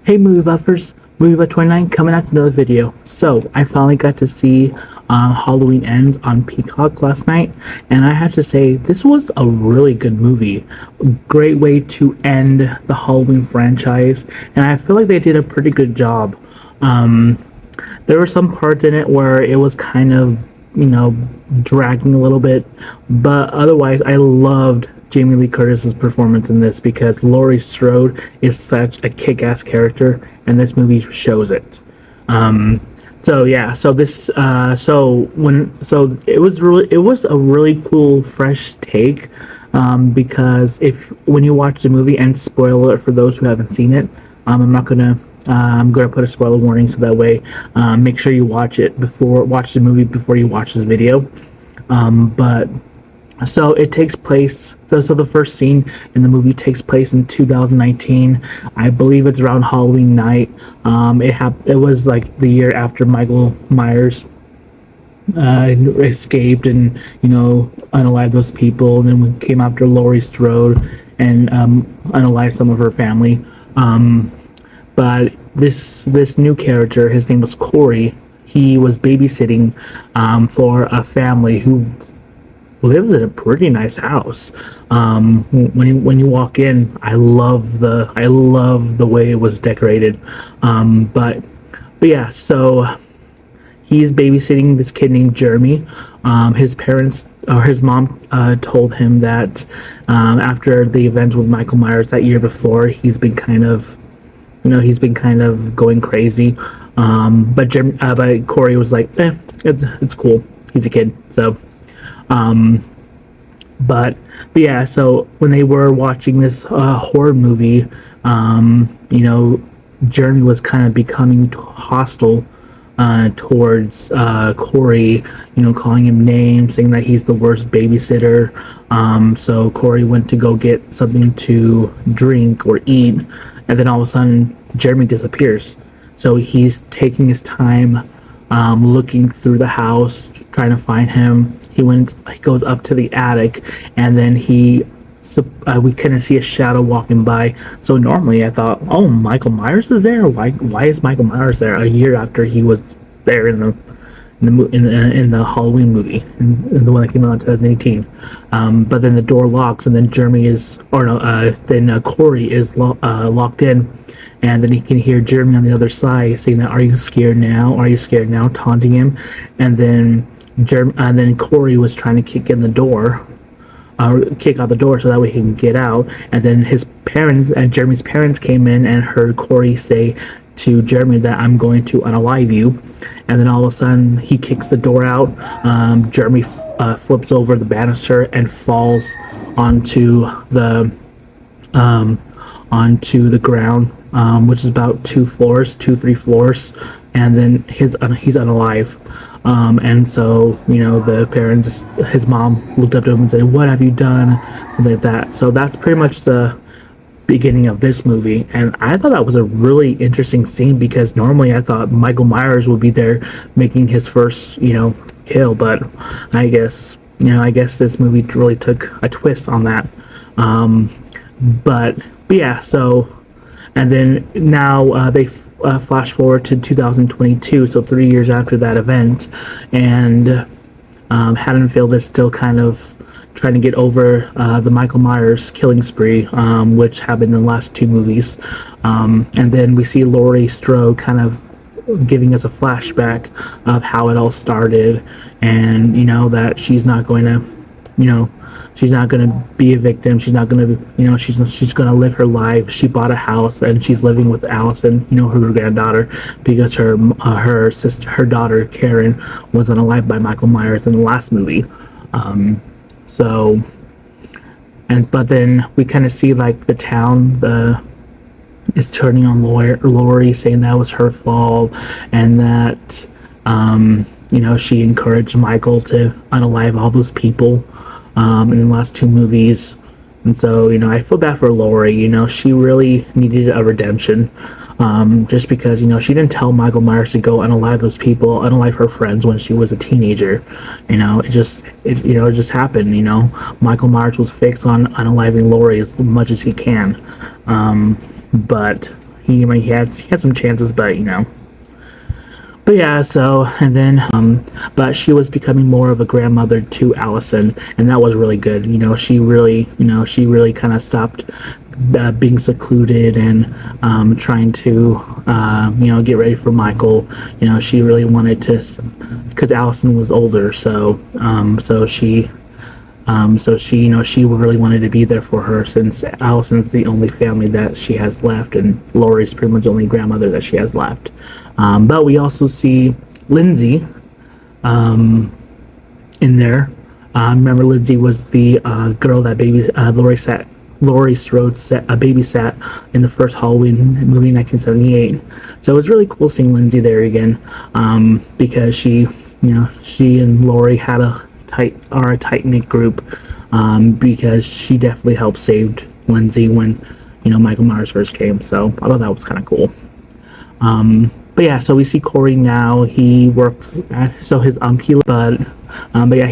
Hey movie buffers, Movie Buff 29 coming out with another video. So I finally got to see Halloween Ends on Peacock last night, and I have to say this was a really good movie. A great way to end the Halloween franchise, and I feel like they did a pretty good job. There were some parts in it where it was kind of, dragging a little bit, but otherwise I loved Jamie Lee Curtis's performance in this because Laurie Strode is such a kick-ass character, and this movie shows it. So yeah, so this, so it was a really cool, fresh take, because when you watch the movie, and spoiler alert for those who haven't seen it, I'm gonna put a spoiler warning so that way, make sure you watch the movie before you watch this video. But so it takes place. So the first scene in the movie takes place in 2019. I believe it's around Halloween night. It was like the year after Michael Myers escaped and unalived those people, and then we came after Laurie Strode and unalived some of her family. But this new character, his name was Corey. He was babysitting for a family who lives in a pretty nice house. When you walk in, I love the way it was decorated. But yeah, so he's babysitting this kid named Jeremy. His mom told him that after the event with Michael Myers that year before, he's been kind of going crazy. But Corey was like, it's cool. He's a kid. So, but yeah. So when they were watching this horror movie, Jeremy was kind of becoming hostile towards Corey, calling him names, saying that he's the worst babysitter. So Corey went to go get something to drink or eat, and then all of a sudden Jeremy disappears. So he's taking his time, looking through the house, trying to find him. He goes up to the attic, and then we kind of see a shadow walking by. So normally I thought, oh, Michael Myers is there. Why is Michael Myers there a year after he was there in the Halloween movie, in the one that came out in 2018? But then the door locks, and then Corey is locked in, and then he can hear Jeremy on the other side saying that, "Are you scared now? Are you scared now?" taunting him, and then Corey was trying to kick out the door so that way he can get out. And then Jeremy's parents came in and heard Corey say to Jeremy that, "I'm going to unalive you." And then all of a sudden he kicks the door out. Jeremy flips over the banister and falls onto the ground, which is about 3 floors, and then he's unalive. And so, the parents, his mom looked up to him and said, "What have you done?" Things like that. So that's pretty much the beginning of this movie, and I thought that was a really interesting scene because normally I thought Michael Myers would be there making his first, kill, but I guess this movie really took a twist on that. But yeah, so, and then now they flash forward to 2022, so 3 years after that event, and Haddonfield is still kind of trying to get over the Michael Myers killing spree, which happened in the last 2 movies. And then we see Laurie Strode kind of giving us a flashback of how it all started, and that she's not going to be a victim. She's not going to, she's going to live her life. She bought a house and she's living with Allison, her granddaughter, because her daughter Karen was unalived by Michael Myers in the last movie. But then we kind of see like the town is turning on Laurie, saying that was her fault, and that she encouraged Michael to unalive all those people in the last 2 movies. And so, I feel bad for Laurie. She really needed a redemption, just because, she didn't tell Michael Myers to go unalive those people, unalive her friends when she was a teenager. It just happened. Michael Myers was fixed on unaliving Laurie as much as he can, but he had some chances, but But yeah, so and then but she was becoming more of a grandmother to Allison, and that was really good. She really kind of stopped being secluded and trying to get ready for Michael. She really wanted to, because Allison was older, so she really wanted to be there for her, since Allison's the only family that she has left, and Lori's pretty much the only grandmother that she has left. But we also see Lindsay in there. Remember, Lindsay was the girl that Laurie Strode babysat in the first Halloween movie in 1978. So it was really cool seeing Lindsay there again, because she and Laurie had a tight knit group, because she definitely helped save Lindsay when Michael Myers first came. So I thought that was kind of cool. But yeah, so we see Corey now. He works at he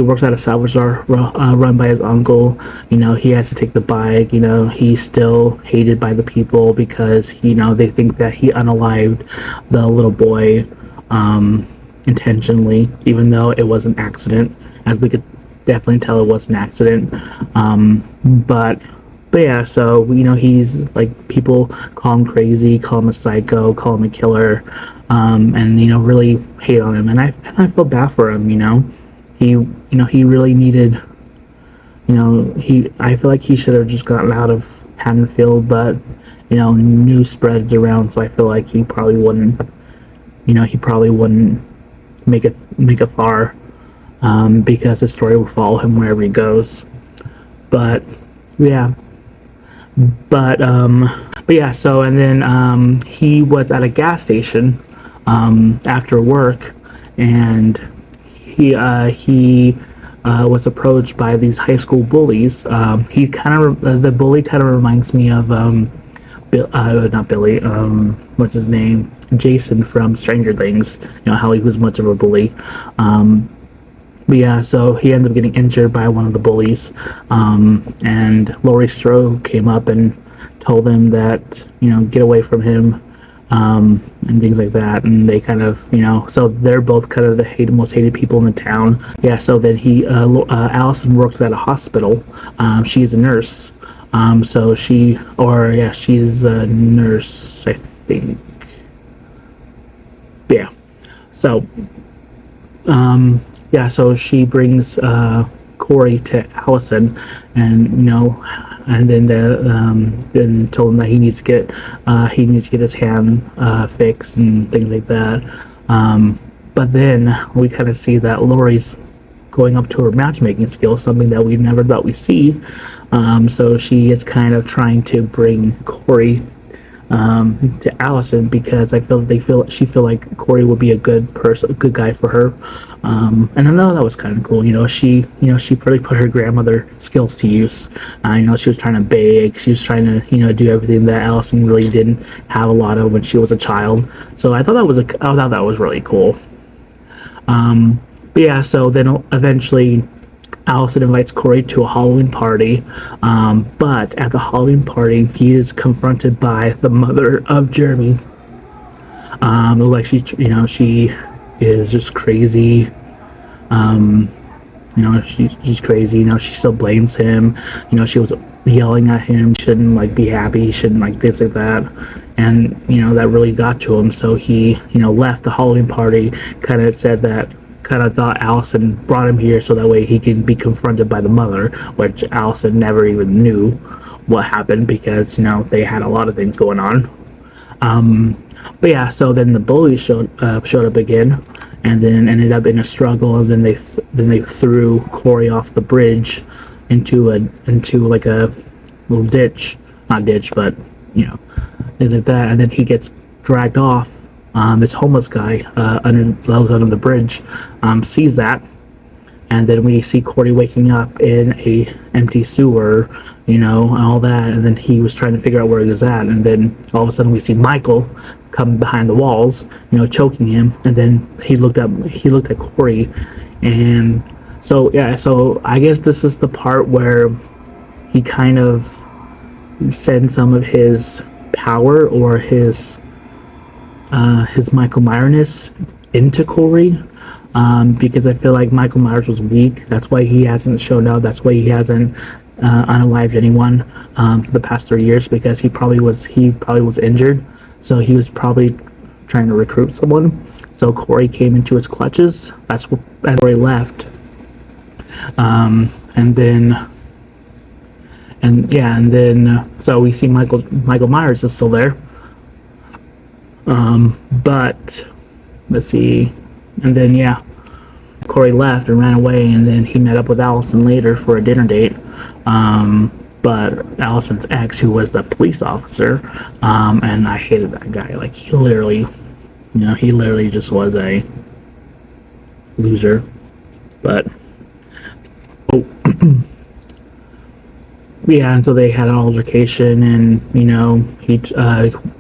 works at a salvage bar run by his uncle. He has to take the bike. He's still hated by the people because they think that he unalived the little boy intentionally, even though it was an accident, as we could definitely tell it was an accident. But yeah, so he's like, people call him crazy, call him a psycho, call him a killer, and really hate on him. And I feel bad for him. He really needed. I feel like he should have just gotten out of Haddonfield, but news spreads around, so I feel like he probably wouldn't. He probably wouldn't make it far, because the story will follow him wherever he goes. But yeah. But yeah, so and then he was at a gas station after work, and he was approached by these high school bullies. The bully kind of reminds me of not Billy, what's his name? Jason from Stranger Things. How he was much of a bully. But yeah, so he ends up getting injured by one of the bullies, and Laurie Strode came up and told him that get away from him, and things like that. And they kind of so they're both kind of the most hated people in the town. Yeah, so then Allison works at a hospital. She's a nurse. She's a nurse, I think. Yeah. So. Yeah, so she brings Corey to Allison, and and then told him that he needs to get his hand fixed and things like that. But then we kind of see that Laurie's going up to her matchmaking skills, something that we never thought we'd see. So she is kind of trying to bring Corey to Allison, because she feel like Corey would be a good guy for her, and I know that was kind of cool. She really put her grandmother skills to use. She was trying to bake, she was trying to do everything that Allison really didn't have a lot of when she was a child. So I thought that was really cool. But yeah, so then eventually Allison invites Corey to a Halloween party, but at the Halloween party, he is confronted by the mother of Jeremy. Like she is just crazy. She's crazy. She still blames him. She was yelling at him. She shouldn't be happy. He shouldn't this like that, and that really got to him. So he left the Halloween party. Kind of thought Allison brought him here so that way he can be confronted by the mother, which Allison never even knew what happened, because they had a lot of things going on. But yeah, so then the bullies showed up again, and then ended up in a struggle, and then they threw Corey off the bridge into like a little ditch, not ditch, but things like that, and then he gets dragged off. This homeless guy under the bridge sees that, and then we see Corey waking up in a empty sewer, and all that, and then he was trying to figure out where he was at, and then all of a sudden we see Michael come behind the walls, choking him, and then he looked at Corey, and so I guess this is the part where he kind of sends some of his power or his Michael Myers-ness into Corey, because I feel like Michael Myers was weak. That's why he hasn't shown up. That's why he hasn't unalived anyone for the past 3 years, because he probably was injured. So he was probably trying to recruit someone. So Corey came into his clutches. That's where Corey left. So we see Michael Myers is still there. But let's see, and then Corey left and ran away, and then he met up with Allison later for a dinner date. But Allison's ex, who was the police officer, and I hated that guy. Like, he literally just was a loser. But yeah, and so they had an altercation, and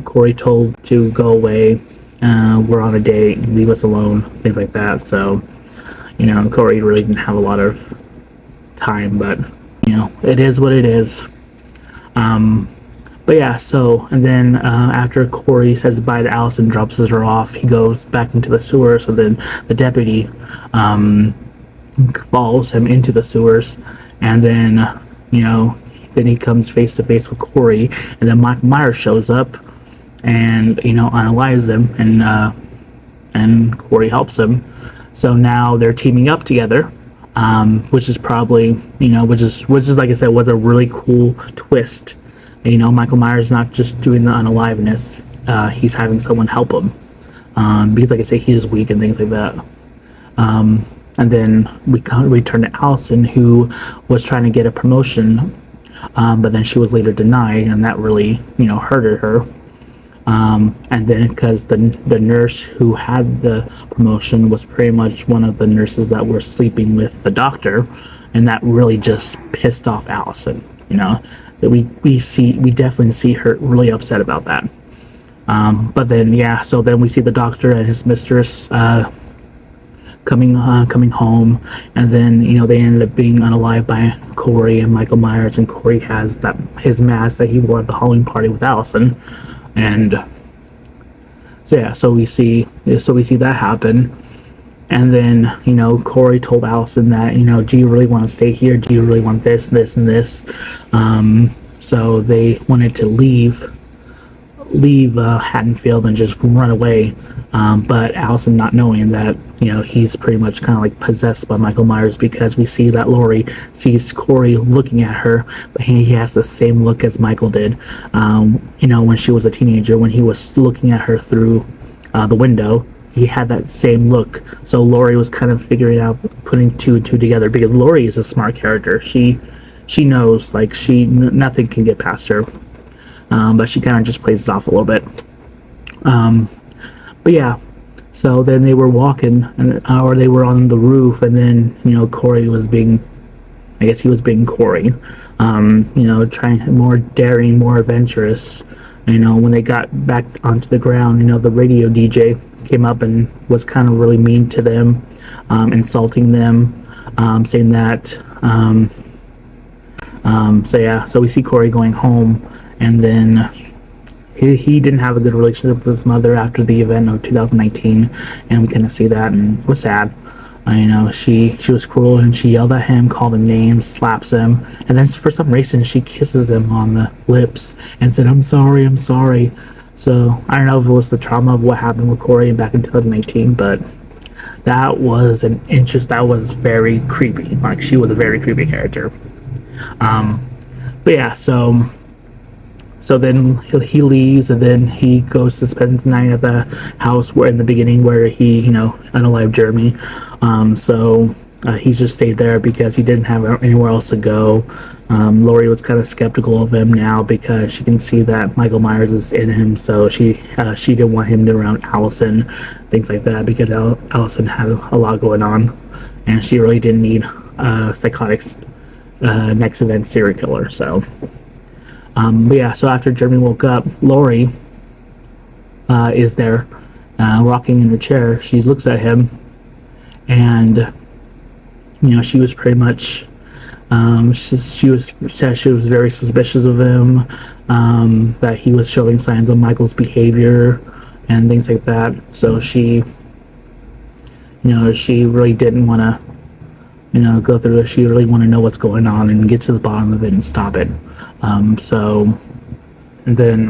Corey told to go away. We're on a date, leave us alone, things like that. So, Corey really didn't have a lot of time, but it is what it is. But yeah, so, and then after Corey says bye to Allison, drops her off, he goes back into the sewers. So then the deputy follows him into the sewers, and then then he comes face to face with Corey, and then Michael Myers shows up and unalives him, and Corey helps him. So now they're teaming up together, which is probably which is like I said, was a really cool twist. Michael Myers is not just doing the unaliveness; he's having someone help him, because like I say, he is weak and things like that. And then we turn to Allison, who was trying to get a promotion, but then she was later denied, and that really, hurted her. And then because the nurse who had the promotion was pretty much one of the nurses that were sleeping with the doctor, and that really just pissed off Allison. That we definitely see her really upset about that. But then so then we see the doctor and his mistress coming home, and then they ended up being unalived by Corey and Michael Myers, and Corey has his mask that he wore at the Halloween party with Allison, and so we see that happen. And then Corey told Allison that do you really want to stay here? Do you really want this, and this? So they wanted to leave Haddonfield and just run away, but Allison, not knowing that he's pretty much kind of like possessed by Michael Myers, because we see that Laurie sees Corey looking at her, but he has the same look as Michael did when she was a teenager, when he was looking at her through the window. He had that same look. So Laurie was kind of figuring out, putting two and two together, because Laurie is a smart character. She knows, like, nothing can get past her. But she kind of just plays it off a little bit. But yeah, so then they were walking, or they were on the roof, and then Corey was being, I guess he was being Corey, trying more daring, more adventurous. When they got back onto the ground, the radio DJ came up and was kind of really mean to them, insulting them, saying that. So we see Corey going home. And then he didn't have a good relationship with his mother after the event of 2019, and we kind of see that, and it was sad. She was cruel, and she yelled at him, called him names, slaps him, and then for some reason she kisses him on the lips and said, I'm sorry. So I don't know if it was the trauma of what happened with Corey back in 2019, but that was very creepy. Like, she was a very creepy character. But yeah, so then he leaves, and then he goes to spend the night at the house where in the beginning where he, unalived Jeremy. So he's just stayed there because he didn't have anywhere else to go. Laurie was kind of skeptical of him now because she can see that Michael Myers is in him. So she didn't want him to around Allison, things like that, because Allison had a lot going on, and she really didn't need psychotic next event serial killer. So. But yeah, so after Jeremy woke up, Laurie is there, rocking in her chair. She looks at him, and she was pretty much She was said she was very suspicious of him, that he was showing signs of Michael's behavior and things like that. So she really didn't want to, go through it. She really wanted to know what's going on and get to the bottom of it and stop it. So, and then,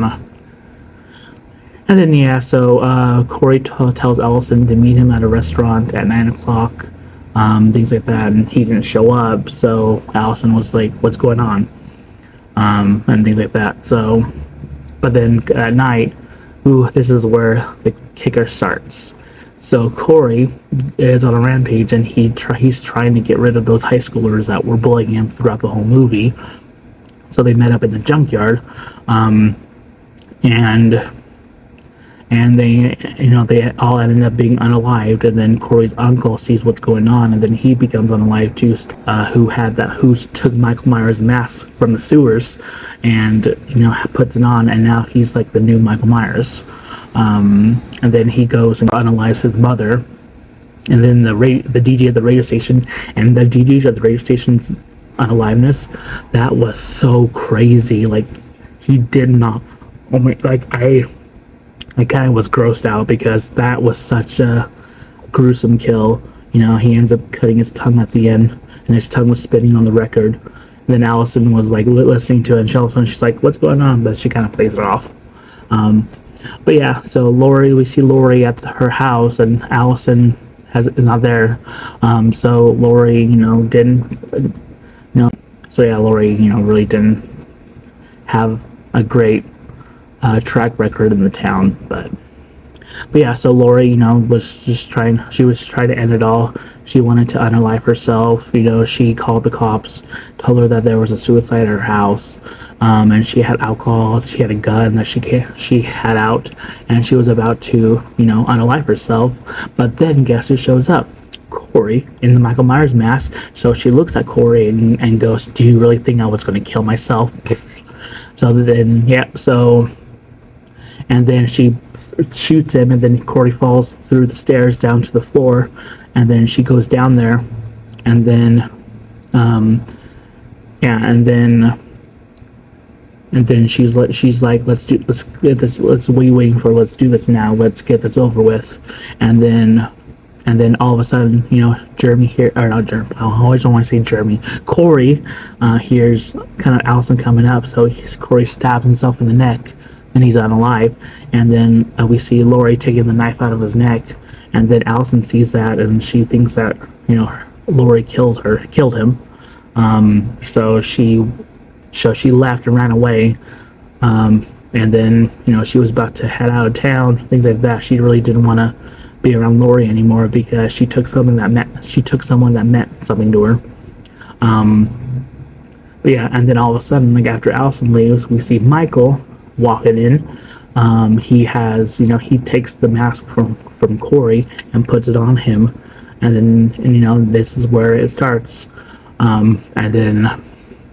yeah, so Corey tells Allison to meet him at a restaurant at 9 o'clock, things like that, and he didn't show up. So Allison was like, "What's going on?" And things like that. So, but then at night, this is where the kicker starts. So Corey is on a rampage, and he's trying to get rid of those high schoolers that were bullying him throughout the whole movie. So they met up in the junkyard, and they all ended up being unalived. And then Corey's uncle sees what's going on, and then he becomes unalive too. Who took Michael Myers' mask from the sewers, and puts it on, and now he's like the new Michael Myers. And then he goes and unalives his mother, and then the DJ at the radio station, and the DJ at the radio station's unaliveness, that was so crazy. Like, he did not, oh my, like, I kind of was grossed out because that was such a gruesome kill. He ends up cutting his tongue at the end, and his tongue was spitting on the record. And then Allison was like listening to it, and all of a sudden she's like, "What's going on?" But she kind of plays it off. But yeah, so we see Laurie at her house, and Allison is not there. So Laurie, didn't, so yeah, Laurie, really didn't have a great track record in the town. But yeah, so Laurie, was trying to end it all. She wanted to unalive herself. She called the cops, told her that there was a suicide at her house, and she had alcohol, she had a gun that she had out, and she was about to, unalive herself. But then guess who shows up? Corey in the Michael Myers mask. So she looks at Corey and goes, "Do you really think I was going to kill myself?" So then, yeah, so. And then she shoots him, and then Corey falls through the stairs down to the floor, and then she goes down there, and then, she's like, let's do this. Let's waiting for. Let's do this now. Let's get this over with, and then all of a sudden, Jeremy here, or not Jeremy. I always don't want to say Jeremy. Corey hears kind of Allison coming up, so Corey stabs himself in the neck. And he's unalive, and then we see Laurie taking the knife out of his neck, and then Allison sees that, and she thinks that Laurie killed him. So she left and ran away, and then she was about to head out of town, things like that. She really didn't want to be around Laurie anymore because she took someone that meant something to her. But yeah, and then all of a sudden, like after Allison leaves, we see Michael walking in. He has, he takes the mask from Corey and puts it on him, and then this is where it starts. And then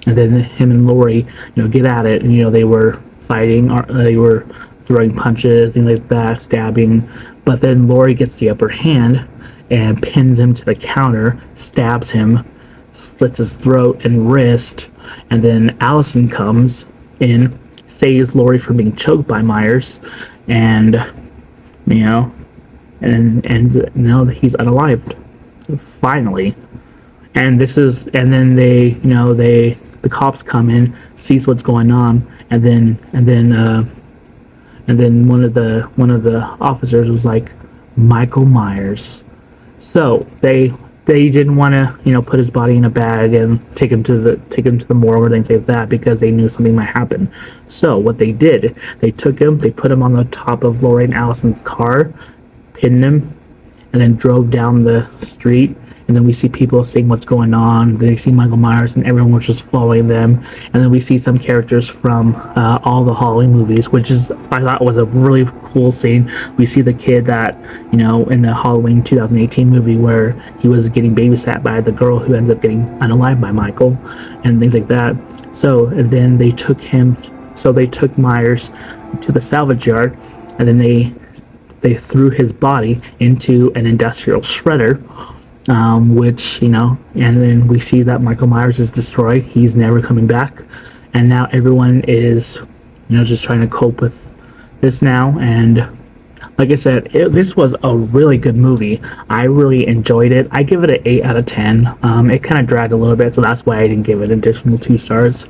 him and Laurie, get at it. They were fighting, or they were throwing punches, things like that, stabbing. But then Laurie gets the upper hand and pins him to the counter, stabs him, slits his throat and wrist, and then Allison comes in, saves Laurie from being choked by Myers, and now he's unalived finally. And the cops come in, sees what's going on, and then one of the officers was like, "Michael Myers." So they didn't want to, put his body in a bag and take him to the morgue or things like that because they knew something might happen. So what they did, they took him, they put him on the top of Laurie and Allison's car, pinned him, and then drove down the street. And then we see people seeing what's going on. They see Michael Myers, and everyone was just following them. And then we see some characters from all the Halloween movies, which I thought was a really cool scene. We see the kid that, in the Halloween 2018 movie where he was getting babysat by the girl who ends up getting unalived by Michael, and things like that. So, and then they took Myers to the salvage yard, and then they threw his body into an industrial shredder. which, and then we see that Michael Myers is destroyed. He's never coming back. And now everyone is, just trying to cope with this now. And like I said, this was a really good movie. I really enjoyed it. I give it an 8 out of 10. It kind of dragged a little bit, so that's why I didn't give it an additional 2 stars.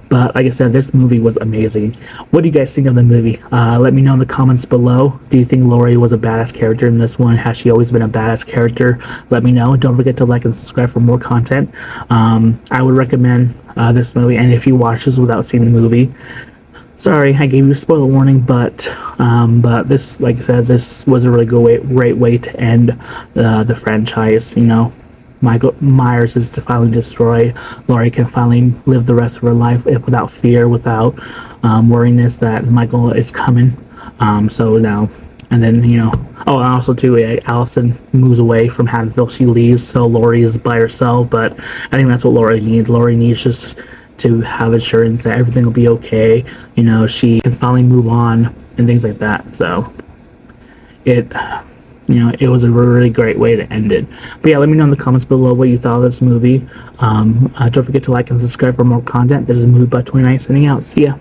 But like I said, this movie was amazing. What do you guys think of the movie? Let me know in the comments below. Do you think Laurie was a badass character in this one? Has she always been a badass character? Let me know. Don't forget to like and subscribe for more content. I would recommend this movie, and if you watch this without seeing the movie, sorry, I gave you a spoiler warning, but this, like I said, this was a really great way to end the franchise. Michael Myers is finally destroyed. Laurie can finally live the rest of her life without fear, without worriness that Michael is coming. So now, and then oh, and also too, Allison moves away from Haddonfield. She leaves, so Laurie is by herself. But I think that's what Laurie needs. Laurie needs just to have assurance that everything will be okay. She can finally move on and things like that. So it was a really great way to end it. But yeah, let me know in the comments below what you thought of this movie. Don't forget to like and subscribe for more content. This is Movie by 29 signing out. See ya.